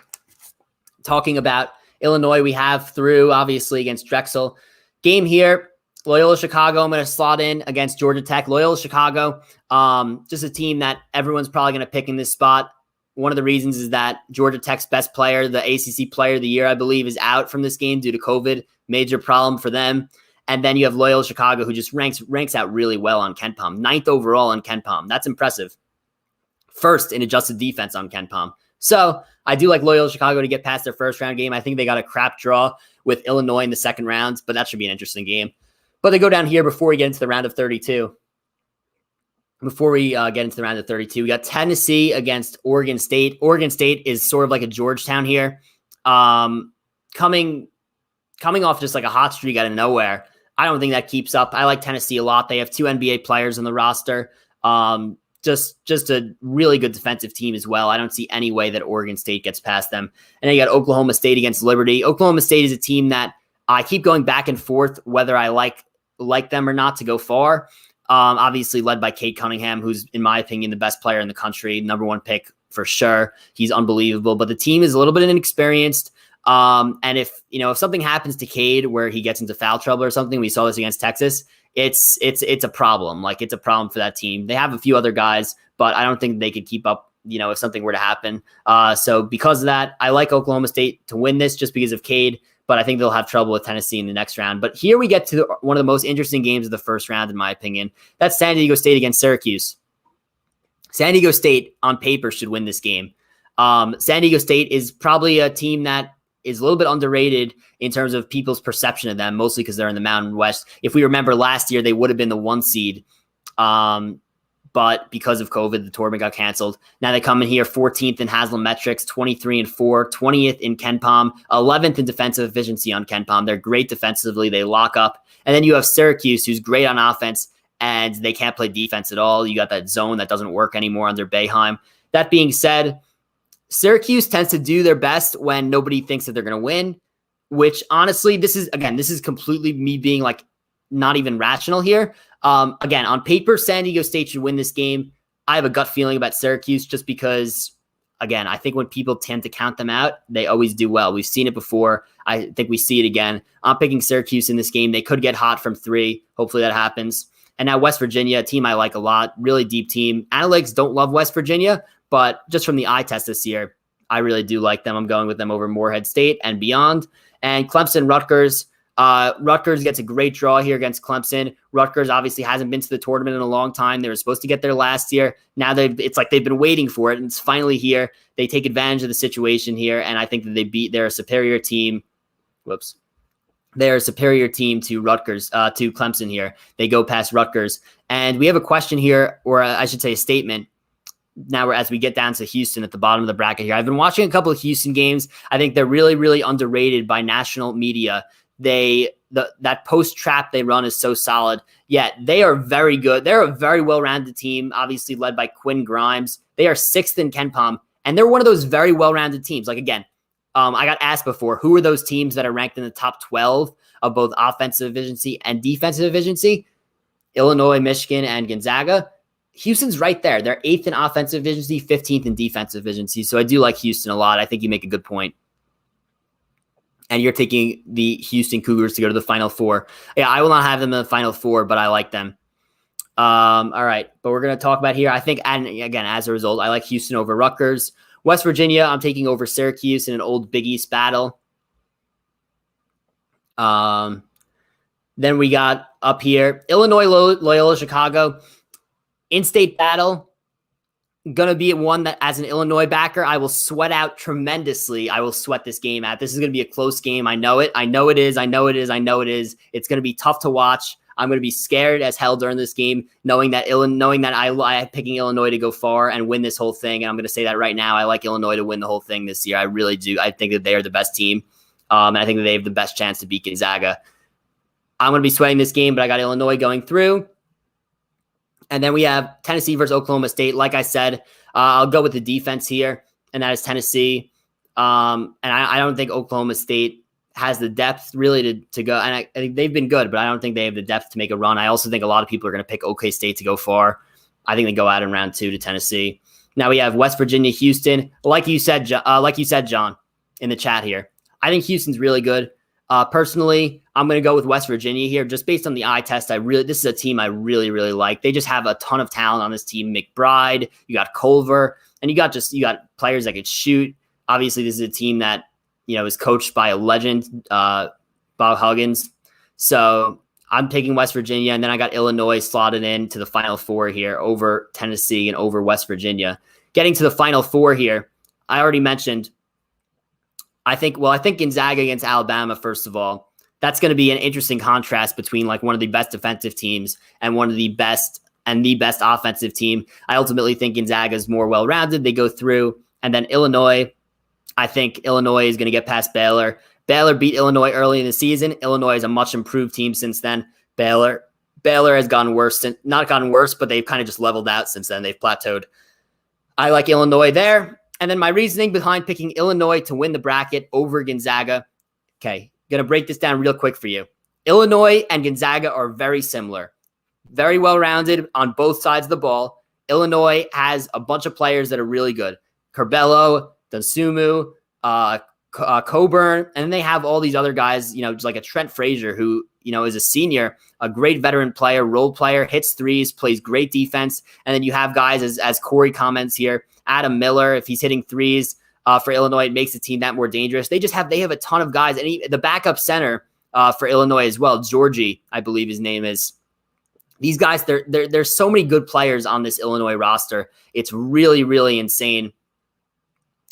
talking about Illinois. We have through, obviously, against Drexel. Game here, Loyola Chicago, I'm going to slot in against Georgia Tech. Loyola Chicago, just a team that everyone's probably going to pick in this spot. One of the reasons is that Georgia Tech's best player, the ACC Player of the Year, I believe, is out from this game due to COVID. Major problem for them. And then you have Loyola Chicago, who just ranks out really well on KenPom. 9th overall on KenPom. That's impressive. First in adjusted defense on KenPom. So I do like Loyola Chicago to get past their first round game. I think they got a crap draw with Illinois in the second round, but that should be an interesting game. But they go down here before we get into the round of 32. Before we get into the round of 32, we got Tennessee against Oregon State. Oregon State is sort of like a Georgetown here. Coming off just like a hot streak out of nowhere. I don't think that keeps up. I like Tennessee a lot. They have 2 NBA players on the roster. Just a really good defensive team as well. I don't see any way that Oregon State gets past them. And then you got Oklahoma State against Liberty. Oklahoma State is a team that I keep going back and forth whether I like them or not to go far. Obviously led by Cade Cunningham, who's, in my opinion, the best player in the country, number 1 pick for sure. He's unbelievable, but the team is a little bit inexperienced. And if something happens to Cade where he gets into foul trouble or something, we saw this against Texas. It's a problem. Like, it's a problem for that team. They have a few other guys, but I don't think they could keep up, if something were to happen. So because of that, I like Oklahoma State to win this just because of Cade, but I think they'll have trouble with Tennessee in the next round. But here we get to one of the most interesting games of the first round, in my opinion. That's San Diego State against Syracuse. San Diego State, on paper, should win this game. San Diego State is probably a team that is a little bit underrated in terms of people's perception of them, mostly because they're in the Mountain West. If we remember last year, they would have been the 1 seed. But because of COVID, the tournament got canceled. Now they come in here 14th in Haslam metrics, 23-4, 20th in KenPom, 11th in defensive efficiency on KenPom. They're great defensively. They lock up. And then you have Syracuse, who's great on offense, and they can't play defense at all. You got that zone that doesn't work anymore under Boeheim. That being said, Syracuse tends to do their best when nobody thinks that they're going to win, which honestly, this is completely me being like not even rational here. Again, on paper, San Diego State should win this game. I have a gut feeling about Syracuse just because, again, I think when people tend to count them out, they always do well. We've seen it before. I think we see it again. I'm picking Syracuse in this game. They could get hot from 3. Hopefully that happens. And now West Virginia, a team I like a lot, really deep team. Analytics don't love West Virginia, but just from the eye test this year, I really do like them. I'm going with them over Morehead State and beyond. And Clemson, Rutgers. Rutgers gets a great draw here against Clemson. Rutgers obviously hasn't been to the tournament in a long time. They were supposed to get there last year. Now it's like they've been waiting for it, and it's finally here. They take advantage of the situation here, and I think that they're a superior team. They're a superior team to Rutgers, to Clemson here. They go past Rutgers. And we have a question here, or I should say a statement. Now, as we get down to Houston at the bottom of the bracket here, I've been watching a couple of Houston games. I think they're really, really underrated by national media. That post trap they run is so solid. Yet they are very good. They're a very well-rounded team, obviously led by Quinn Grimes. They are 6th in KenPom, and they're one of those very well-rounded teams. Like, again, I got asked before, who are those teams that are ranked in the top 12 of both offensive efficiency and defensive efficiency? Illinois, Michigan, and Gonzaga. Houston's right there. They're 8th in offensive efficiency, 15th in defensive efficiency. So I do like Houston a lot. I think you make a good point. And you're taking the Houston Cougars to go to the Final Four. Yeah, I will not have them in the Final Four, but I like them. All right, but we're going to talk about here. I think, and again, as a result, I like Houston over Rutgers. West Virginia, I'm taking over Syracuse in an old Big East battle. Then we got up here, Illinois, Loyola, Chicago. In-state battle. Going to be one that, as an Illinois backer, I will sweat out tremendously. I will sweat this game out. This is going to be a close game. I know it. I know it is. It's going to be tough to watch. I'm going to be scared as hell during this game, knowing that I'm picking Illinois to go far and win this whole thing. And I'm going to say that right now. I like Illinois to win the whole thing this year. I really do. I think that they are the best team. And I think that they have the best chance to beat Gonzaga. I'm going to be sweating this game, but I got Illinois going through. And then we have Tennessee versus Oklahoma State. Like I said, I'll go with the defense here, and that is Tennessee. And I don't think Oklahoma State has the depth really to go. And I think they've been good, but I don't think they have the depth to make a run. I also think a lot of people are going to pick OK State to go far. I think they go out in round 2 to Tennessee. Now we have West Virginia, Houston. Like you said, John, in the chat here, I think Houston's really good. Personally, I'm going to go with West Virginia here, just based on the eye test. This is a team I really, really like. They just have a ton of talent on this team. McBride, you got Culver, and you got players that could shoot. Obviously, this is a team that, is coached by a legend, Bob Huggins. So I'm taking West Virginia, and then I got Illinois slotted in to the Final Four here over Tennessee and over West Virginia. Getting to the Final Four here, I already mentioned, I think Gonzaga against Alabama, first of all, that's going to be an interesting contrast between like one of the best defensive teams and one of the best offensive team. I ultimately think Gonzaga is more well-rounded. They go through. And then Illinois, I think Illinois is going to get past Baylor. Baylor beat Illinois early in the season. Illinois is a much improved team since then. Baylor has gotten worse, not gotten worse, but they've kind of just leveled out since then. They've plateaued. I like Illinois there. And then my reasoning behind picking Illinois to win the bracket over Gonzaga. Okay, going to break this down real quick for you. Illinois and Gonzaga are very similar. Very well-rounded on both sides of the ball. Illinois has a bunch of players that are really good. Curbelo, Dosunmu, Coburn, and then they have all these other guys, just like a Trent Frazier, who, is a senior, a great veteran player, role player, hits threes, plays great defense. And then you have guys, as Corey comments here, Adam Miller, if he's hitting threes for Illinois, it makes the team that more dangerous. They have a ton of guys. And the backup center for Illinois as well, Georgie, I believe his name is. These guys, there's so many good players on this Illinois roster. It's really, really insane.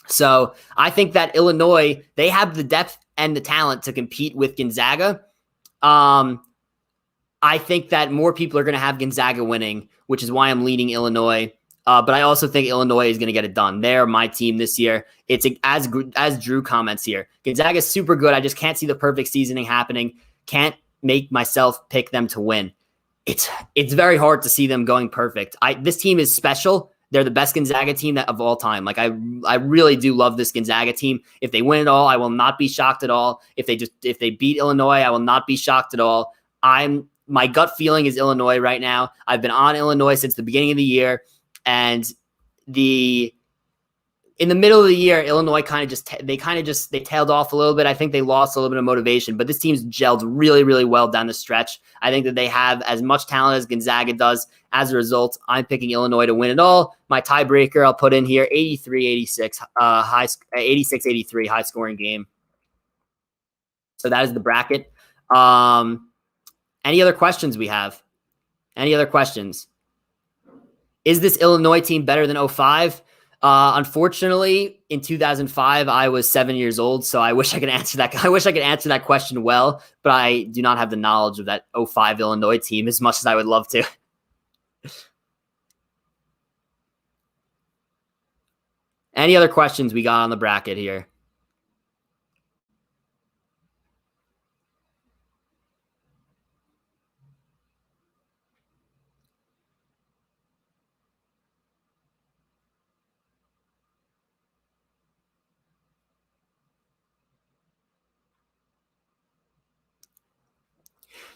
So I think that Illinois, they have the depth and the talent to compete with Gonzaga. I think that more people are going to have Gonzaga winning, which is why I'm leaning Illinois. But I also think Illinois is going to get it done. They're my team this year. It's as Drew comments here. Gonzaga is super good. I just can't see the perfect seasoning happening. Can't make myself pick them to win. It's very hard to see them going perfect. This team is special. They're the best Gonzaga team of all time. Like I really do love this Gonzaga team. If they win it all, I will not be shocked at all. If they beat Illinois, I will not be shocked at all. My gut feeling is Illinois right now. I've been on Illinois since the beginning of the year, and in the middle of the year, Illinois they tailed off a little bit. I think they lost a little bit of motivation, but this team's gelled really, really well down the stretch. I think that they have as much talent as Gonzaga does. As a result, I'm picking Illinois to win it all. My tiebreaker, I'll put in here 83-86, 86-83, high scoring game. So that is the bracket. Any other questions we have? Any other questions? Is this Illinois team better than 05? Unfortunately, in 2005, I was 7 years old, so I wish I could answer that. I wish I could answer that question well, but I do not have the knowledge of that 05 Illinois team as much as I would love to. Any other questions we got on the bracket here?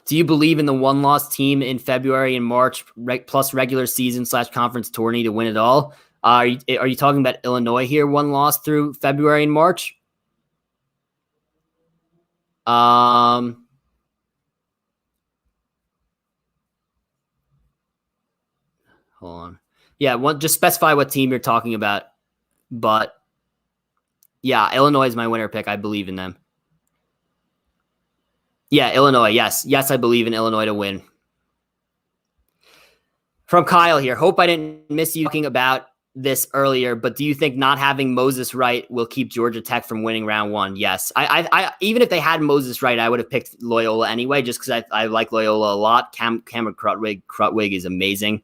Do you believe in the one-loss team in February and March plus regular season / conference tourney to win it all? Are you talking about Illinois here, one loss through February and March? Hold on. Yeah, just specify what team you're talking about. But yeah, Illinois is my winner pick. I believe in them. Yeah, Illinois. Yes, I believe in Illinois to win. From Kyle here. Hope I didn't miss you talking about this earlier, but do you think not having Moses Wright will keep Georgia Tech from winning round one? Yes. I even if they had Moses Wright, I would have picked Loyola anyway, just because I like Loyola a lot. Cameron Krutwig is amazing.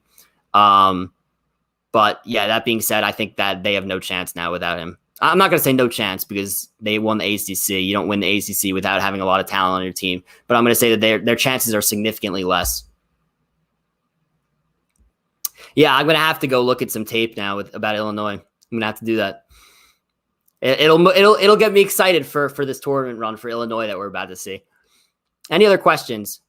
But yeah, that being said, I think that they have no chance now without him. I'm not going to say no chance because they won the ACC. You don't win the ACC without having a lot of talent on your team. But I'm going to say that their chances are significantly less. Yeah, I'm going to have to go look at some tape now about Illinois. I'm going to have to do that. It'll get me excited for this tournament run for Illinois that we're about to see. Any other questions?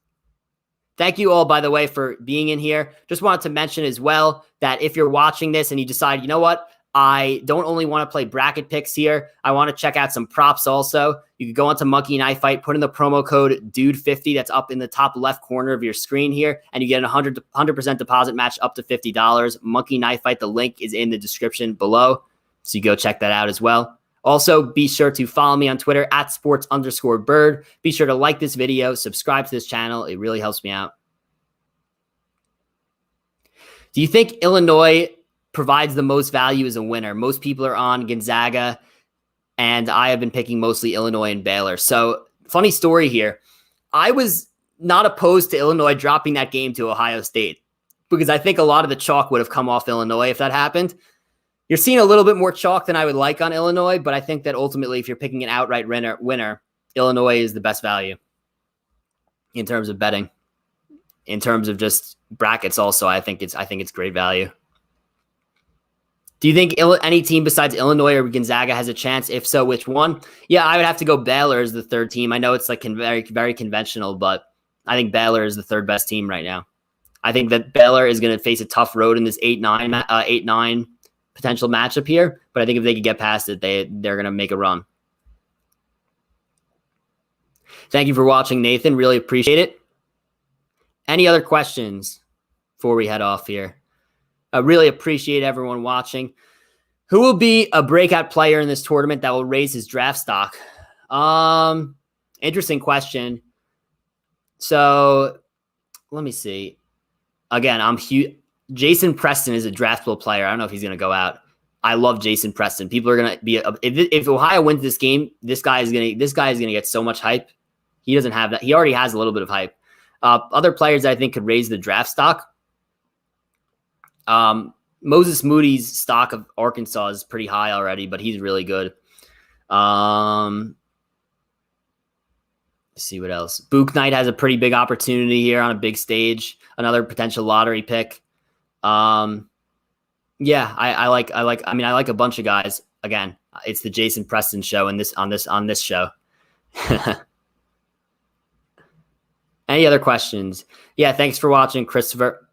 Thank you all, by the way, for being in here. Just wanted to mention as well that if you're watching this and you decide, you know what, I don't only want to play bracket picks here. I want to check out some props also. You can go onto Monkey Knife Fight, put in the promo code DUDE50 that's up in the top left corner of your screen here, and you get a 100% deposit match up to $50. Monkey Knife Fight, the link is in the description below, so you go check that out as well. Also, be sure to follow me on Twitter at @sports_Burd. Be sure to like this video, subscribe to this channel. It really helps me out. Do you think Illinois provides the most value as a winner? Most people are on Gonzaga, and I have been picking mostly Illinois and Baylor. So, funny story here. I was not opposed to Illinois dropping that game to Ohio State because I think a lot of the chalk would have come off Illinois if that happened. You're seeing a little bit more chalk than I would like on Illinois, but I think that ultimately if you're picking an outright winner, Illinois is the best value in terms of betting. In terms of just brackets also, I think it's great value. Do you think any team besides Illinois or Gonzaga has a chance? If so, which one? Yeah, I would have to go Baylor as the third team. I know it's like very, very conventional, but I think Baylor is the third best team right now. I think that Baylor is going to face a tough road in this 8-9 potential matchup here, but I think if they could get past it, they're going to make a run. Thank you for watching, Nathan. Really appreciate it. Any other questions before we head off here? I really appreciate everyone watching. Who will be a breakout player in this tournament that will raise his draft stock? Interesting question. So let me see. Again, I'm huge. Jason Preston is a draftable player. I don't know if he's going to go out. I love Jason Preston. People are going to be if Ohio wins this game, this guy is going to get so much hype. He doesn't have that. He already has a little bit of hype. Other players that I think could raise the draft stock. Moses Moody's stock of Arkansas is pretty high already, but he's really good. Let's see what else. Book Knight has a pretty big opportunity here on a big stage. Another potential lottery pick. I like a bunch of guys. Again, it's the Jason Preston show on this show. Any other questions? Yeah, thanks for watching, Christopher.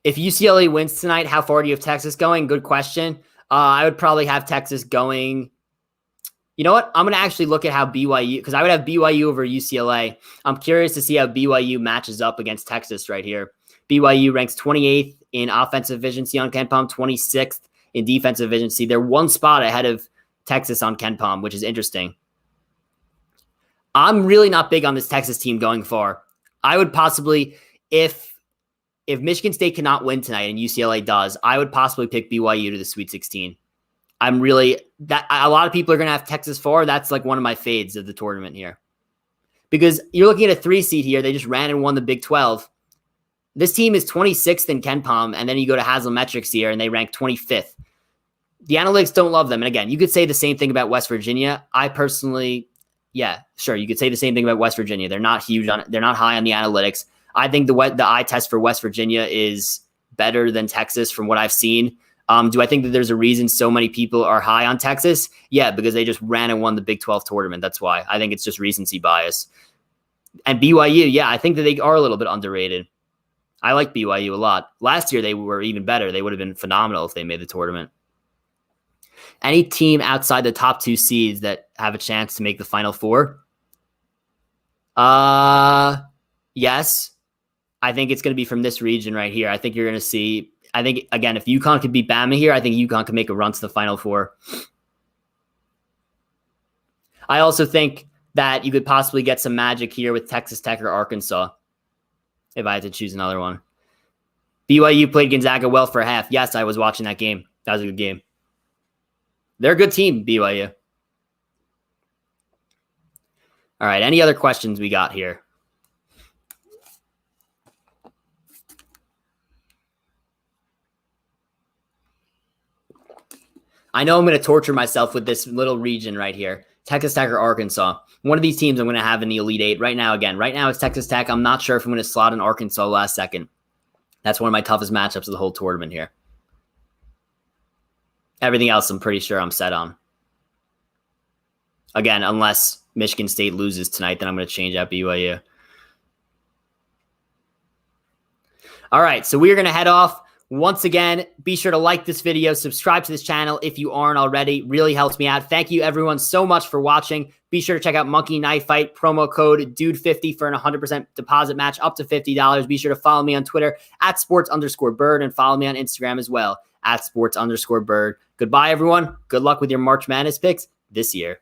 If UCLA wins tonight, how far do you have Texas going? Good question. I would probably have Texas going. You know what? I'm going to actually look at how BYU, because I would have BYU over UCLA. I'm curious to see how BYU matches up against Texas right here. BYU ranks 28th in offensive efficiency on KenPom, 26th in defensive efficiency. They're one spot ahead of Texas on KenPom, which is interesting. I'm really not big on this Texas team going far. I would possibly, if Michigan State cannot win tonight and UCLA does, I would possibly pick BYU to the Sweet 16. I'm really that a lot of people are going to have Texas far. That's like one of my fades of the tournament here, because you're looking at a 3 seed here. They just ran and won the Big 12. This team is 26th in KenPom, and then you go to Haslametrics here and they rank 25th. The analytics don't love them. And again, you could say the same thing about West Virginia. I personally, yeah, sure, you could say the same thing about West Virginia. They're not huge on it. They're not high on the analytics. I think the eye test for West Virginia is better than Texas from what I've seen. Do I think that there's a reason so many people are high on Texas? Yeah, because they just ran and won the Big 12 tournament. That's why. I think it's just recency bias. And BYU, yeah, I think that they are a little bit underrated. I like BYU a lot. Last year, they were even better. They would have been phenomenal if they made the tournament. Any team outside the top 2 seeds that have a chance to make the Final Four? Yes. I think it's going to be from this region right here. I think you're going to see, I think, again, if UConn could beat Bama here, I think UConn could make a run to the Final Four. I also think that you could possibly get some magic here with Texas Tech or Arkansas, if I had to choose another one. BYU played Gonzaga well for a half. Yes, I was watching that game. That was a good game. They're a good team, BYU. All right, any other questions we got here? I know I'm going to torture myself with this little region right here. Texas Tech or Arkansas. One of these teams I'm going to have in the Elite Eight right now. Again, right now it's Texas Tech. I'm not sure if I'm going to slot in Arkansas last second. That's one of my toughest matchups of the whole tournament here. Everything else I'm pretty sure I'm set on. Again, unless Michigan State loses tonight, then I'm going to change out BYU. All right, so we are going to head off. Once again, be sure to like this video, subscribe to this channel if you aren't already. Really helps me out. Thank you, everyone, so much for watching. Be sure to check out Monkey Knife Fight, promo code DUDE50 for an 100% deposit match up to $50. Be sure to follow me on Twitter at @sports_Burd and follow me on Instagram as well at @sports_Burd. Goodbye, everyone. Good luck with your March Madness picks this year.